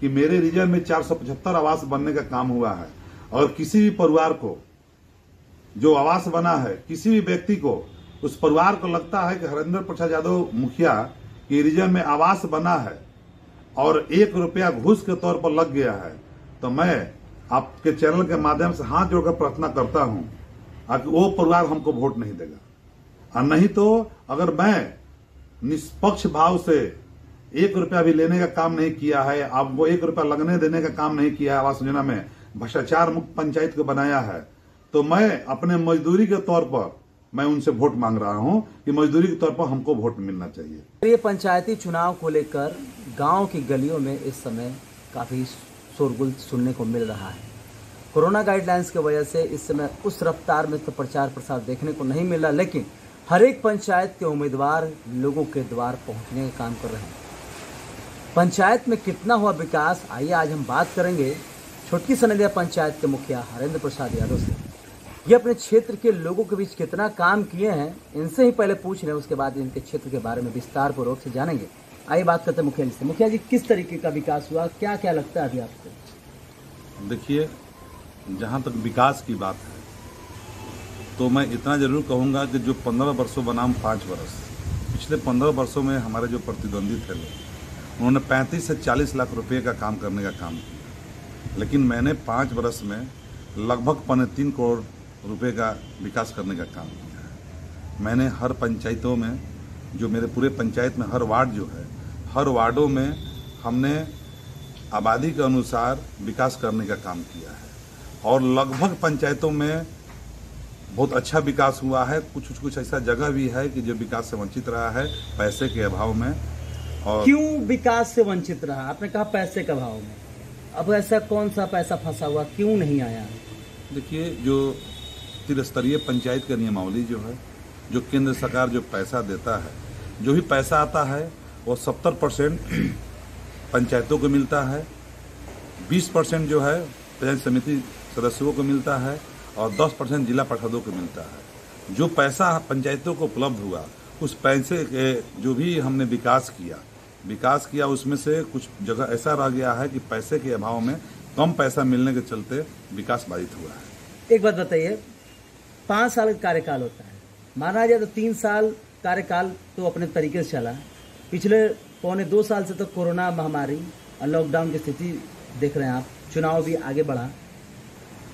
कि मेरे रीजन में 475 आवास बनने का काम हुआ है और किसी भी परिवार को जो आवास बना है, किसी भी व्यक्ति को, उस परिवार को लगता है कि हरेंद्र प्रसाद यादव मुखिया के रीजन में आवास बना है और 1 रुपया घूस के तौर पर लग गया है, तो मैं आपके चैनल के माध्यम से हाथ जोड़कर प्रार्थना करता हूं कि वो परिवार हमको वोट नहीं देगा। और नहीं तो अगर मैं निष्पक्ष भाव से 1 रुपया भी लेने का काम नहीं किया है, आपको 1 रुपया लगने देने का काम नहीं किया है, आवास योजना में भ्रष्टाचार मुक्त पंचायत को बनाया है, तो मैं अपने मजदूरी के तौर पर मैं उनसे वोट मांग रहा हूं कि मजदूरी के तौर पर हमको वोट मिलना चाहिए। ये पंचायती चुनाव को लेकर गांव की गलियों में इस समय काफी शोरगुल सुनने को मिल रहा है। कोरोना गाइडलाइंस की वजह से इस समय उस रफ्तार में तो प्रचार प्रसार देखने को नहीं मिला, लेकिन हर एक पंचायत के उम्मीदवार लोगों के द्वार पहुंचने का काम कर रहे हैं। पंचायत में कितना हुआ विकास, आइए आज हम बात करेंगे छोटकी सनदिया पंचायत के मुखिया हरेंद्र प्रसाद यादव से। ये अपने क्षेत्र के लोगों के बीच कितना काम किए हैं, इनसे ही पहले पूछ रहे हैं, उसके बाद इनके क्षेत्र के बारे में विस्तार पूर्वक से जानेंगे। आइए बात करते हैं मुखिया जी से। मुखिया जी, किस तरीके का विकास हुआ, क्या क्या लगता है अभी आपको? देखिए, जहां तक विकास की बात है तो मैं इतना जरूर कहूंगा कि जो 15 वर्षों बनाम 5 वर्ष, पिछले 15 वर्षों में हमारे जो प्रतिद्वंदी थे लोग, उन्होंने 35 से 40 लाख रुपए का काम करने का काम किया, लेकिन मैंने 5 वर्ष में लगभग 3.25 करोड़ रुपए का विकास करने का काम किया है। मैंने हर पंचायतों में, जो मेरे पूरे पंचायत में हर वार्ड जो है, हर वार्डों में हमने आबादी के अनुसार विकास करने का काम किया है और लगभग पंचायतों में बहुत अच्छा विकास हुआ है। कुछ ऐसा जगह भी है कि जो विकास से वंचित रहा है पैसे के अभाव में। और क्यों विकास से वंचित रहा? आपने कहा पैसे के अभाव में, अब ऐसा कौन सा पैसा फंसा हुआ, क्यों नहीं आया? देखिए, जो त्रिस्तरीय पंचायत का नियमावली जो है, जो केंद्र सरकार जो पैसा देता है, जो भी पैसा आता है वो 70% पंचायतों को मिलता है, 20% जो है पंचायत समिति सदस्यों को मिलता है और 10% जिला पार्षदों को मिलता है। जो पैसा पंचायतों को उपलब्ध हुआ, उस पैसे के जो भी हमने विकास किया उसमें से कुछ जगह ऐसा रह गया है कि पैसे के अभाव में, कम पैसा मिलने के चलते विकास बाधित हुआ है। एक बात बताइए, 5 साल का कार्यकाल होता है, माना जाए तो 3 साल कार्यकाल तो अपने तरीके से चला, पिछले 1.25 साल से तो कोरोना महामारी और लॉकडाउन की स्थिति देख रहे हैं आप, चुनाव भी आगे बढ़ा।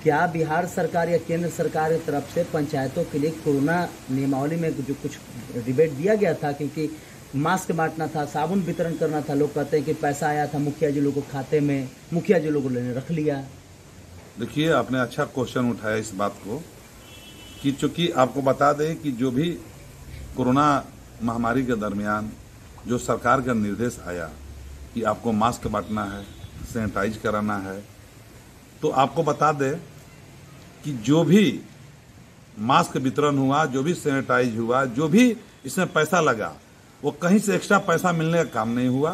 क्या बिहार सरकार या केंद्र सरकार की तरफ से पंचायतों के लिए कोरोना नियमावली में जो कुछ डिबेट दिया गया था, क्योंकि मास्क बांटना था, साबुन वितरण करना था, लोग कहते हैं कि पैसा आया था मुखिया जी लोगों के खाते में, मुखिया जी लोगों ने रख लिया? देखिए, आपने अच्छा क्वेश्चन उठाया इस बात को कि चूंकि आपको बता दें कि जो भी कोरोना महामारी के दरमियान जो सरकार का निर्देश आया कि आपको मास्क बांटना है, सैनिटाइज कराना है, तो आपको बता दें कि जो भी मास्क वितरण हुआ, जो भी सैनिटाइज हुआ, जो भी इसमें पैसा लगा, वो कहीं से एक्स्ट्रा पैसा मिलने का काम नहीं हुआ।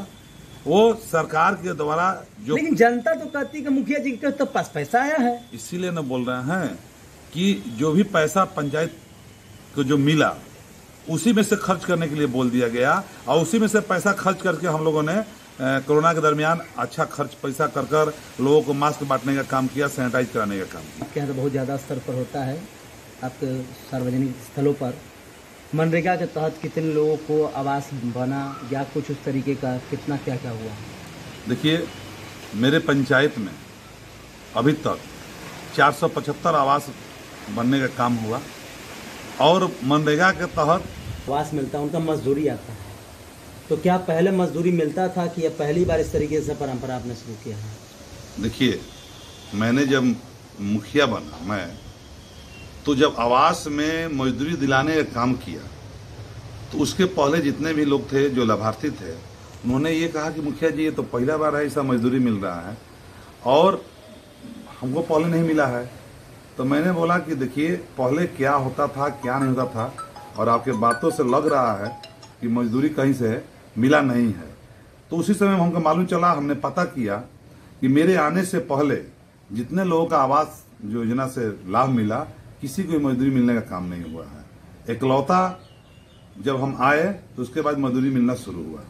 वो सरकार के द्वारा जो, लेकिन जनता तो कहती है कि मुखिया जी के तो पास पैसा आया है, इसीलिए न बोल रहे हैं कि जो भी पैसा पंचायत को जो मिला उसी में से खर्च करने के लिए बोल दिया गया और उसी में से पैसा खर्च करके हम लोगों ने कोरोना के दरमियान अच्छा खर्च पैसा कर लोगों को मास्क बांटने का काम किया, सैनिटाइज कराने का काम किया। आपके यहाँ तो बहुत ज़्यादा स्तर पर होता है, आपके सार्वजनिक स्थलों पर मनरेगा के तहत कितने लोगों को आवास बना या कुछ उस तरीके का, कितना क्या क्या हुआ? देखिए, मेरे पंचायत में अभी तक 475 आवास बनने का काम हुआ और मनरेगा के तहत आवास मिलता है, उनका मजदूरी आता है, तो क्या पहले मजदूरी मिलता था कि यह पहली बार इस तरीके से परंपरा आपने शुरू किया है? देखिए, मैंने जब मुखिया बना मैं, तो जब आवास में मजदूरी दिलाने का काम किया तो उसके पहले जितने भी लोग थे जो लाभार्थी थे, उन्होंने ये कहा कि मुखिया जी ये तो पहला बार है ऐसा मजदूरी मिल रहा है और हमको पहले नहीं मिला है। तो मैंने बोला कि देखिए, पहले क्या होता था क्या नहीं होता था, और आपके बातों से लग रहा है कि मजदूरी कहीं से मिला नहीं है। तो उसी समय हमको मालूम चला, हमने पता किया कि मेरे आने से पहले जितने लोगों का आवास योजना से लाभ मिला, किसी को मजदूरी मिलने का काम नहीं हुआ है। इकलौता जब हम आए तो उसके बाद मजदूरी मिलना शुरू हुआ।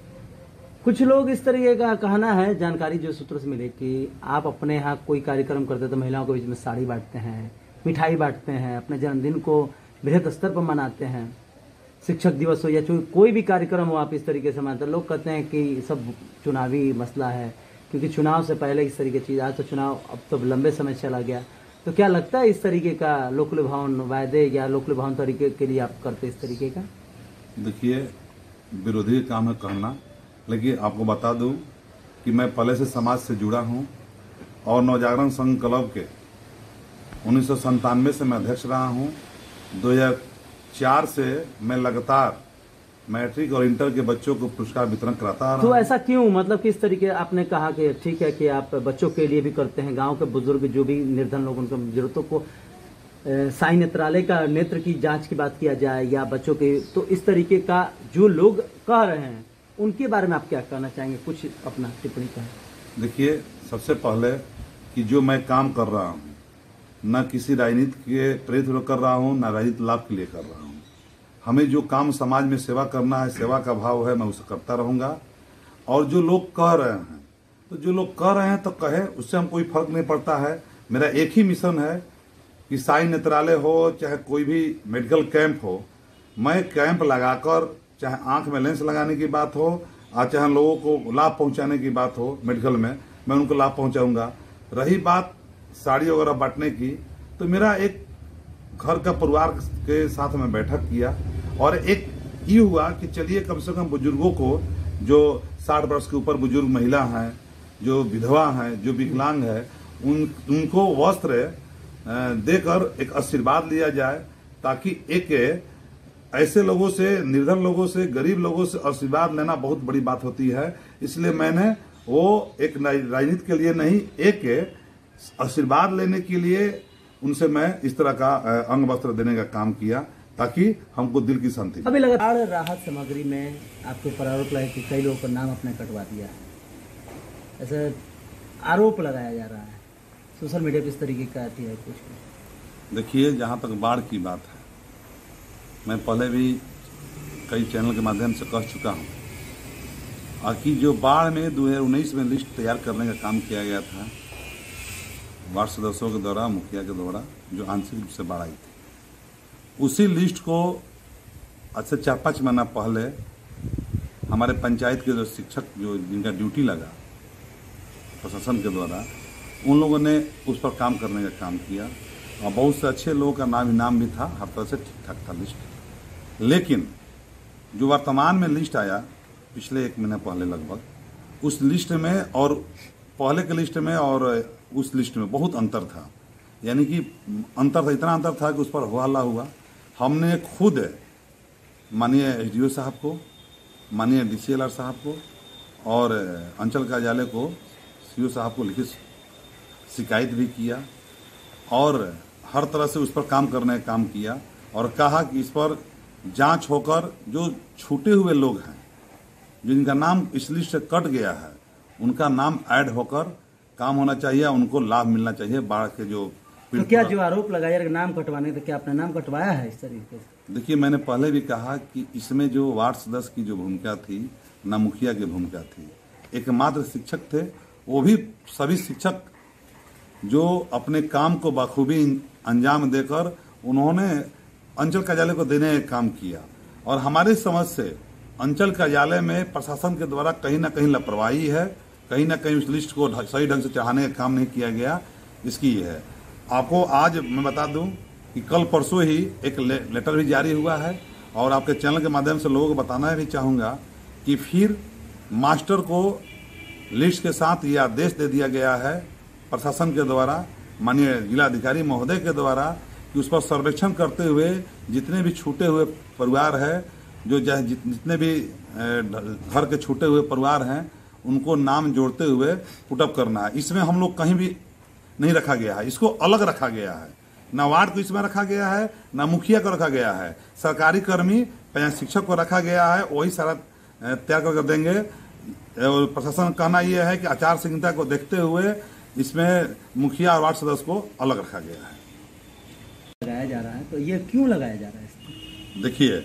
कुछ लोग इस तरीके का कहना है, जानकारी जो सूत्रों से मिले, कि आप अपने यहाँ कोई कार्यक्रम करते तो महिलाओं के बीच में साड़ी बांटते हैं, मिठाई बांटते हैं, अपने जन्मदिन को बृहद स्तर पर मनाते हैं, शिक्षक दिवस हो या कोई भी कार्यक्रम हो आप इस तरीके से मनाते हैं। लोग कहते हैं कि सब चुनावी मसला है, क्योंकि चुनाव से पहले इस तरीके की चीज़, आज तो चुनाव अब तो लंबे समय चला गया। तो क्या लगता है इस तरीके का लोक लुभावन वायदे या लोक लुभावन तरीके के लिए आप करते इस तरीके का? देखिए, विरोधी काम है कहना, लेकिन आपको बता दूं कि मैं पहले से समाज से जुड़ा हूं और नवजागरण संघ क्लब के 1997 से मैं अध्यक्ष रहा हूं। 2004 से मैं लगातार मैट्रिक और इंटर के बच्चों को पुरस्कार वितरण कराता रहा। तो ऐसा क्यों, मतलब किस तरीके आपने कहा कि ठीक है कि आप बच्चों के लिए भी करते हैं, गांव के बुजुर्ग जो भी निर्धन लोग उनकी जरूरतों को, साई नेत्रालय का नेत्र की जांच की बात किया जाए या बच्चों के, तो इस तरीके का जो लोग कह रहे हैं उनके बारे में आप क्या कहना चाहेंगे? कुछ अपना टिप्पणी करें। देखिए, सबसे पहले कि जो मैं काम कर रहा हूँ न किसी राजनीति के प्रेरित होकर कर रहा हूँ, न राजनीतिक लाभ के लिए कर रहा हूँ। हमें जो काम समाज में सेवा करना है, सेवा का भाव है, मैं उसे करता रहूंगा। और जो लोग कह रहे हैं, तो जो लोग कह रहे हैं तो कहे, उससे हम कोई फर्क नहीं पड़ता है। मेरा एक ही मिशन है कि साई नेत्रालय हो चाहे कोई भी मेडिकल कैंप हो, मैं कैंप लगाकर, चाहे आंख में लेंस लगाने की बात हो और चाहे लोगों को लाभ पहुंचाने की बात हो मेडिकल में, मैं उनको लाभ पहुंचाऊंगा। रही बात साड़ी वगैरह बांटने की, तो मेरा एक घर का परिवार के साथ में बैठक किया और एक ये हुआ कि चलिए कम से कम बुजुर्गों को, जो 60 वर्ष के ऊपर बुजुर्ग महिला हैं, जो विधवा हैं, जो विकलांग है, उनको वस्त्र देकर एक आशीर्वाद लिया जाए, ताकि एक ऐसे लोगों से, निर्धन लोगों से, गरीब लोगों से आशीर्वाद लेना बहुत बड़ी बात होती है। इसलिए मैंने वो एक राजनीति के लिए नहीं, एक आशीर्वाद लेने के लिए उनसे मैं इस तरह का अंग वस्त्र देने का काम किया, ताकि हमको दिल की शांति। अभी लगातार राहत सामग्री में आपके ऊपर आरोप लगा कि कई लोगों का नाम आपने कटवा दिया है, ऐसे आरोप लगाया जा रहा है, सोशल मीडिया पे इस तरीके का आती है कुछ? देखिए, जहाँ तक बाढ़ की बात है, मैं पहले भी कई चैनल के माध्यम से कह चुका हूँ कि जो बाढ़ में 2019 में लिस्ट तैयार करने का काम किया गया था वार्ड सदस्यों के द्वारा, मुखिया के द्वारा, जो आंशिक रूप से बाढ़ आई थी, उसी लिस्ट को आज से 4-5 महीना पहले हमारे पंचायत के जो शिक्षक, जो जिनका ड्यूटी लगा प्रशासन के द्वारा, उन लोगों ने उस पर काम करने का काम किया और बहुत से अच्छे लोगों का नाम इनाम भी था, हर तरह से ठीक ठाक था लिस्ट। लेकिन जो वर्तमान में लिस्ट आया पिछले 1 महीने पहले लगभग, उस लिस्ट में और पहले के लिस्ट में और उस लिस्ट में बहुत अंतर था। यानी कि अंतर था, इतना अंतर था कि उस पर हवाला हुआ। हमने खुद माननीय एसडीओ साहब को, माननीय डीसीएलआर साहब को और अंचल कार्यालय को, सीओ साहब को लिखित शिकायत भी किया और हर तरह से उस पर काम करने का काम किया और कहा कि इस पर जांच होकर जो छूटे हुए लोग हैं, जिनका नाम इस लिस्ट से कट गया है, उनका नाम ऐड होकर काम होना चाहिए, उनको लाभ मिलना चाहिए। बाढ़ के जो तो क्या जो आरोप लगाया नाम कटवाने, तो क्या आपने नाम कटवाया है इस तरीके से? देखिए, मैंने पहले भी कहा कि इसमें जो वार्ड सदस्य की जो भूमिका थी, न मुखिया की भूमिका थी, एकमात्र शिक्षक थे। वो भी सभी शिक्षक जो अपने काम को बखूबी अंजाम देकर उन्होंने अंचल कार्यालय को देने का काम किया। और हमारी समझ से अंचल कार्यालय में प्रशासन के द्वारा कहीं ना कहीं लापरवाही है, कहीं ना कहीं उस लिस्ट को सही ढंग से चढ़ाने का काम नहीं किया गया। इसकी ये है। आपको आज मैं बता दूं कि कल परसों ही एक लेटर भी जारी हुआ है और आपके चैनल के माध्यम से लोगों को बताना भी चाहूँगा कि फिर मास्टर को लिस्ट के साथ ये आदेश दे दिया गया है प्रशासन के द्वारा, माननीय जिलाधिकारी महोदय के द्वारा, कि उस पर सर्वेक्षण करते हुए जितने भी छूटे हुए परिवार है, जो जितने भी घर के छूटे हुए परिवार हैं, उनको नाम जोड़ते हुए पुटअप करना है। इसमें हम लोग कहीं भी नहीं रखा गया है, इसको अलग रखा गया है। न वार्ड को इसमें रखा गया है, न मुखिया को रखा गया है, सरकारी कर्मी, शिक्षक को रखा गया है। वही सारा तैयार कर देंगे। और प्रशासन का कहना यह है कि आचार संहिता को देखते हुए इसमें मुखिया और वार्ड सदस्य को अलग रखा गया है। लगाया जा रहा है, तो ये क्यों लगाया जा रहा है इसको? देखिए,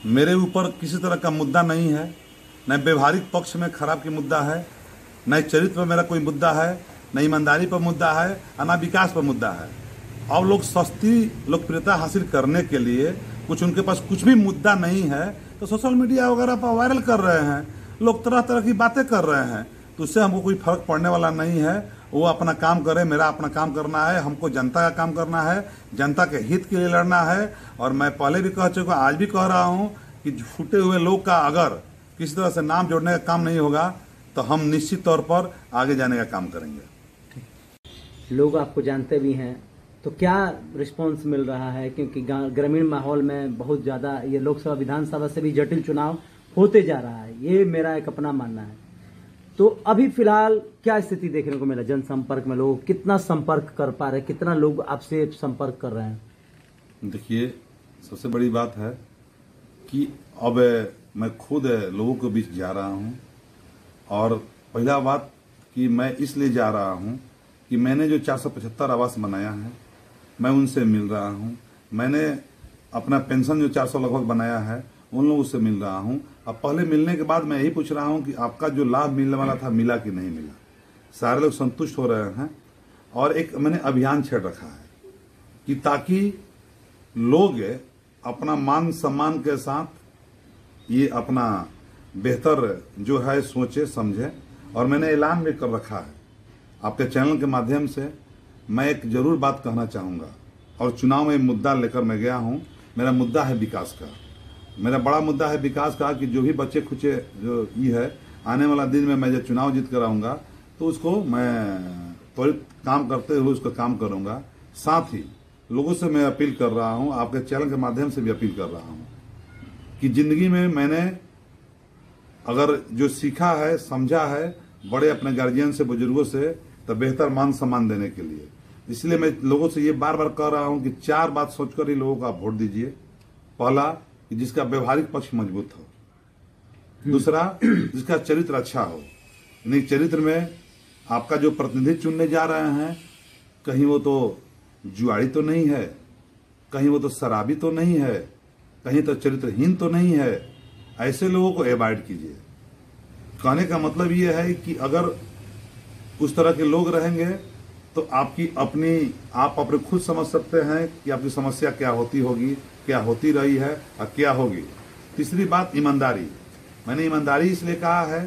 मेरे ऊपर किसी तरह का मुद्दा नहीं है, न व्यवहारिक पक्ष में खराब की मुद्दा है, न चरित्र पर मेरा कोई मुद्दा है, न ईमानदारी पर मुद्दा है, और न विकास पर मुद्दा है। अब लोग सस्ती लोकप्रियता हासिल करने के लिए कुछ उनके पास कुछ भी मुद्दा नहीं है तो सोशल मीडिया वगैरह पर वायरल कर रहे हैं, लोग तरह तरह की बातें कर रहे हैं। तो उससे हमको कोई फर्क पड़ने वाला नहीं है। वो अपना काम करे, मेरा अपना काम करना है। हमको जनता का काम करना है, जनता के हित के लिए लड़ना है। और मैं पहले भी कह चुका, आज भी कह रहा हूँ कि छूटे हुए लोग का अगर किसी तरह से नाम जोड़ने का काम नहीं होगा तो हम निश्चित तौर पर आगे जाने का काम करेंगे। लोग आपको जानते भी हैं तो क्या रिस्पांस मिल रहा है, क्योंकि ग्रामीण माहौल में बहुत ज़्यादा ये लोकसभा विधानसभा से भी जटिल चुनाव होते जा रहा है, ये मेरा एक अपना मानना है। तो अभी फिलहाल क्या स्थिति देखने को मिला जनसंपर्क में? लोग कितना संपर्क कर पा रहे, कितना लोग आपसे संपर्क कर रहे हैं? देखिए, सबसे बड़ी बात है कि अब मैं खुद लोगों के बीच जा रहा हूं। और पहला बात कि मैं इसलिए जा रहा हूं कि मैंने जो 475 आवास बनाया है मैं उनसे मिल रहा हूं। मैंने अपना पेंशन जो 400 लगभग बनाया है उन लोगों से मिल रहा हूं। अब पहले मिलने के बाद मैं यही पूछ रहा हूं कि आपका जो लाभ मिलने वाला था मिला कि नहीं मिला। सारे लोग संतुष्ट हो रहे हैं। और एक मैंने अभियान छेड़ रखा है कि ताकि लोग अपना मान सम्मान के साथ ये अपना बेहतर जो है सोचे समझे। और मैंने ऐलान भी कर रखा है आपके चैनल के माध्यम से। मैं एक जरूर बात कहना चाहूंगा, और चुनाव में मुद्दा लेकर मैं गया हूं। मेरा मुद्दा है विकास का, मेरा बड़ा मुद्दा है विकास का कि जो भी बच्चे खुचे जो ये है आने वाला दिन में मैं जब चुनाव जीत कर आऊंगा तो उसको मैं त्वरित काम करते हुए उसका काम करूंगा। साथ ही लोगों से मैं अपील कर रहा हूं, आपके चैनल के माध्यम से भी अपील कर रहा हूं कि जिंदगी में मैंने अगर जो सीखा है समझा है बड़े अपने गार्जियन से बुजुर्गों से, तो बेहतर मान सम्मान देने के लिए। इसलिए मैं लोगों से ये बार बार कह रहा हूं कि 4 बात सोचकर ही लोगों को आप वोट दीजिए। पहला, कि जिसका व्यवहारिक पक्ष मजबूत हो। दूसरा, जिसका चरित्र अच्छा हो। यानी चरित्र में आपका जो प्रतिनिधि चुनने जा रहे हैं कहीं वो तो जुआड़ी तो नहीं है, कहीं वो तो शराबी तो नहीं है, कहीं तो चरित्रहीन तो नहीं है। ऐसे लोगों को अवॉइड कीजिए। कहने का मतलब ये है कि अगर उस तरह के लोग रहेंगे तो आप अपने खुद समझ सकते हैं कि आपकी समस्या क्या होती होगी, क्या होती रही है और क्या होगी। तीसरी बात, ईमानदारी। मैंने ईमानदारी इसलिए कहा है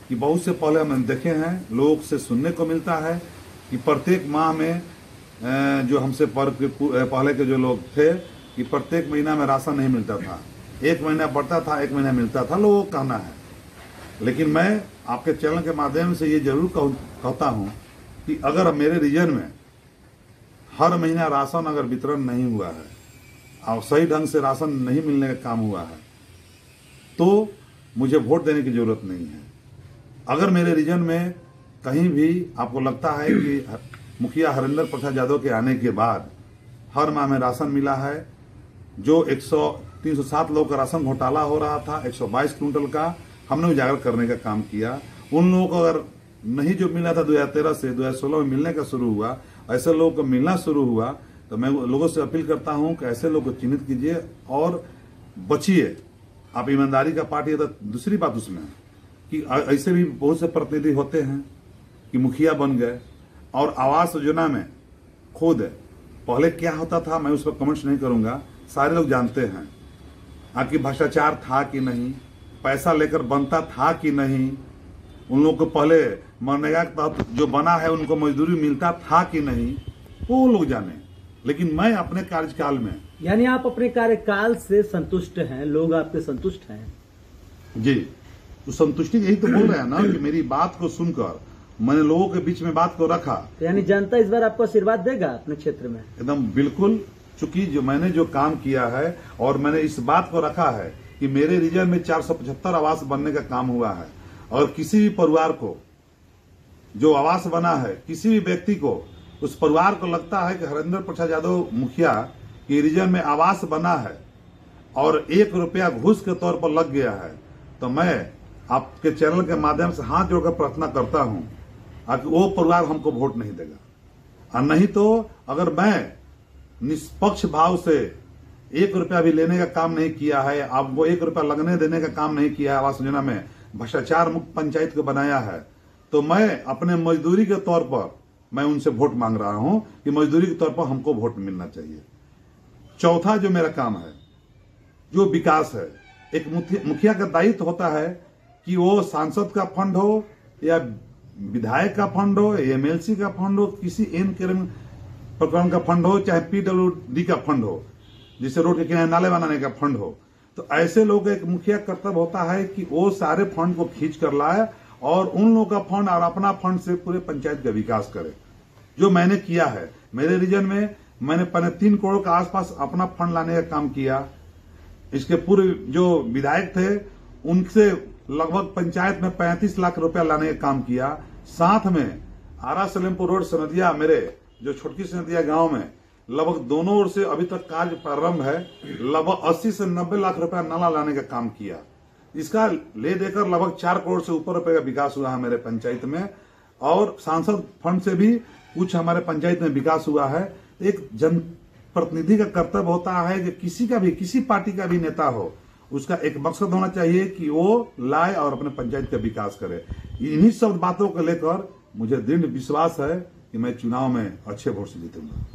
कि बहुत से पहले हम देखे हैं, लोग से सुनने को मिलता है कि प्रत्येक माह में जो हमसे पहले के जो लोग थे कि प्रत्येक महीना में राशन नहीं मिलता था, 1 महीना बढ़ता था 1 महीना मिलता था, लोगों को कहना है। लेकिन मैं आपके चैनल के माध्यम से ये जरूर कहता हूं कि अगर मेरे रीजन में हर महीना राशन अगर वितरण नहीं हुआ है और सही ढंग से राशन नहीं मिलने का काम हुआ है तो मुझे वोट देने की जरूरत नहीं है। अगर मेरे रीजन में कहीं भी आपको लगता है कि मुखिया हरेंद्र प्रसाद यादव के आने के बाद हर माह में राशन मिला है, जो 307 लोग का राशन घोटाला हो रहा था 122 क्विंटल का, हमने उजागर करने का काम किया। उन लोगों को अगर नहीं जो मिला था 2013 से 2016 में मिलने का शुरू हुआ, ऐसे लोगों को मिलना शुरू हुआ, तो मैं लोगों से अपील करता हूं कि ऐसे लोगों को चिन्हित कीजिए और बचिए। आप ईमानदारी का पार्टी है। तो दूसरी बात उसमें कि ऐसे भी बहुत से प्रतिनिधि होते हैं कि मुखिया बन गए और आवास योजना में खुद पहले क्या होता था मैं उस पर कमेंट्स नहीं करूंगा, सारे लोग जानते हैं। आखिर भ्रष्टाचार था कि नहीं, पैसा लेकर बनता था कि नहीं, उन लोगों को पहले मनरेगा के तहत जो बना है उनको मजदूरी मिलता था कि नहीं, वो लोग जाने। लेकिन मैं अपने कार्यकाल में, यानी आप अपने कार्यकाल से संतुष्ट हैं, लोग आपके संतुष्ट हैं? जी, तो संतुष्टि यही तो बोल रहे हैं ना कि मेरी बात को सुनकर मैंने लोगों के बीच में बात को रखा। तो यानी जनता इस बार आपको आशीर्वाद देगा अपने क्षेत्र में? एकदम बिल्कुल। चूंकि जो मैंने जो काम किया है और मैंने इस बात को रखा है कि मेरे रीजन में 475 आवास बनने का काम हुआ है, और किसी भी परिवार को जो आवास बना है, किसी भी व्यक्ति को, उस परिवार को लगता है कि हरेंद्र प्रसाद यादव मुखिया के रीजन में आवास बना है और 1 रुपया घूस के तौर पर लग गया है, तो मैं आपके चैनल के माध्यम से हाथ जोड़कर प्रार्थना करता हूं कि वो परिवार हमको वोट नहीं देगा। और नहीं तो अगर मैं निष्पक्ष भाव से 1 रुपया भी लेने का काम नहीं किया है, आपको 1 रुपया लगने देने का काम नहीं किया है आवास योजना में, भ्रष्टाचार मुक्त पंचायत को बनाया है, तो मैं अपने मजदूरी के तौर पर मैं उनसे वोट मांग रहा हूं कि मजदूरी के तौर पर हमको वोट मिलना चाहिए। चौथा जो मेरा काम है, जो विकास है, एक मुखिया का दायित्व होता है कि वो सांसद का फंड हो या विधायक का फंड हो, एमएलसी का फंड हो, किसी एन प्रकरण का फंड हो, चाहे पीडब्ल्यूडी का फंड हो, जिसे रोड के किनारे नाले बनाने का फंड हो, तो ऐसे लोग का एक मुखिया कर्तव्य होता है कि वो सारे फंड को खींच कर लाए और उन लोगों का फंड और अपना फंड से पूरे पंचायत का विकास करे। जो मैंने किया है, मेरे रीजन में मैंने 3 करोड़ के आसपास अपना फंड लाने का काम किया। इसके पूर्व जो विधायक थे उनसे लगभग पंचायत में 35 लाख रुपया लाने का काम किया। साथ में आरा सलेमपुर रोड सनदिया, मेरे जो छोटकी सनदिया गांव में लगभग दोनों ओर से अभी तक कार्य प्रारंभ है, लगभग 80 से 90 लाख रुपया नाला लाने का काम किया। इसका ले देकर लगभग 4 करोड़ से ऊपर रुपए का विकास हुआ है मेरे पंचायत में, और सांसद फंड से भी कुछ हमारे पंचायत में विकास हुआ है। एक जनप्रतिनिधि का कर्तव्य होता है कि किसी पार्टी का भी नेता हो, उसका एक मकसद होना चाहिए कि वो लाए और अपने पंचायत का विकास करे। इन्हीं सब बातों को लेकर मुझे दृढ़ विश्वास है कि मैं चुनाव में अच्छे वोट से जीतूंगा।